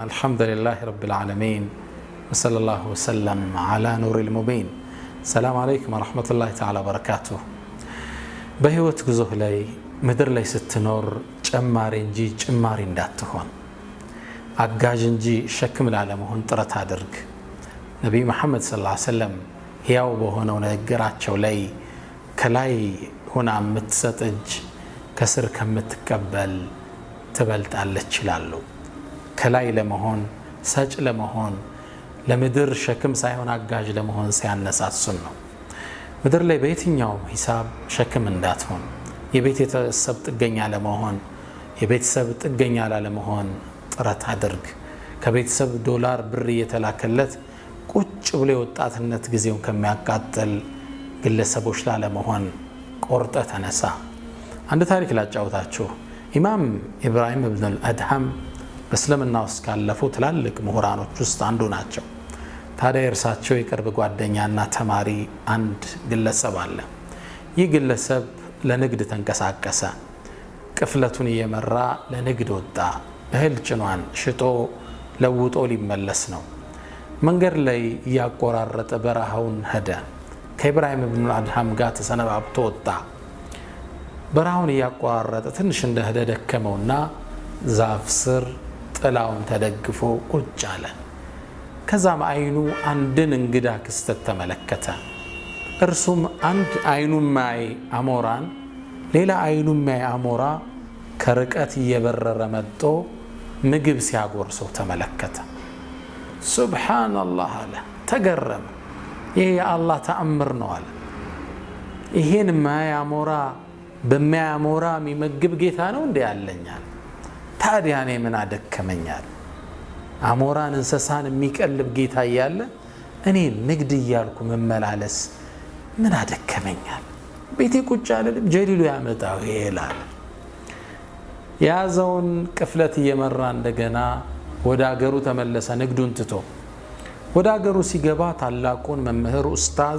الحمد لله رب العالمين وصلى الله وسلم على نور المبين. السلام عليكم ورحمة الله تعالى وبركاته. بهوت ጉዞህ ላይ ምድር ላይ ስትኖር ጨማሪ እንጂ ጭማሪ እንዳትሆን አጋዥ እንጂ ሸክም ላለመሆን ጥረት አድርግ። ነብዩ መሐመድ ሰለላሁ ዐለይሂ ወሰለም ያው በሆነው ነገራቸው ላይ ከላይ ሆና የምትሰጥ እጅ ከስር ከምትቀበል ትበልጣለች ይላሉ። ከላይ ለመሆን ሰጭ ለመሆን ለምድር ሸክም ሳይሆን አጋዥ ለመሆን ሲያነሳሱን ነው። ምድር ላይ በየትኛውም ሂሳብ ሸክም እንዳትሆን የቤተሰብ ጥገኛ ለመሆን የቤተሰብ ጥገኛ ላለመሆን ጥረት አድርግ። ከቤተሰብ ዶላር ብር እየተላከለት ቁጭ ብሎ የወጣትነት ጊዜውን ከሚያቃጥል ግለሰቦች ላለመሆን ቆርጠ ተነሳ። አንድ ታሪክ ላጫውታችሁ። ኢማም ኢብራሂም ኢብኑ አድሃም በእስልምና ውስጥ ካለፉ ትላልቅ ምሁራኖች ውስጥ አንዱ ናቸው። ታዲያ እርሳቸው የቅርብ ጓደኛና ተማሪ አንድ ግለሰብ አለ። ይህ ግለሰብ ለንግድ ተንቀሳቀሰ። ቅፍለቱን እየመራ ለንግድ ወጣ። እህል ጭኗን ሽጦ ለውጦ ሊመለስ ነው። መንገድ ላይ እያቆራረጠ በረሃውን ሄደ። ከኢብራሂም ኢብኑ አድሃም ጋር ተሰነባብቶ ወጣ። በረሃውን እያቆራረጠ ትንሽ እንደሄደ ደከመውና ዛፍ ስር ጥላውን ተደግፎ ቁጭ አለ። ከዛም አይኑ አንድን እንግዳ ክስተት ተመለከተ። እርሱም አንድ አይኑ ማይ አሞራን ሌላ አይኑ ማይ አሞራ ከርቀት እየበረረ መጥቶ ምግብ ሲያጎርሰው ተመለከተ። ሱብሃንአላህ አለ፣ ተገረመ። ይሄ የአላህ ተአምር ነው አለ። ይሄን ማይ አሞራ በማይ አሞራ የሚመግብ ጌታ ነው እንዴ ያለኛል? ታዲያ እኔ ምን አደከመኛል? አሞራን እንስሳን የሚቀልብ ጌታ እያለ እኔ ንግድ እያልኩ መመላለስ ምን አደከመኛል? ቤቴ ቁጭ አልልም? ጀሊሉ ያመጣው ይላል። የያዘውን ቅፍለት እየመራ እንደገና ወደ አገሩ ተመለሰ። ንግዱን ትቶ ወደ አገሩ ሲገባ ታላቁን መምህር ኡስታዝ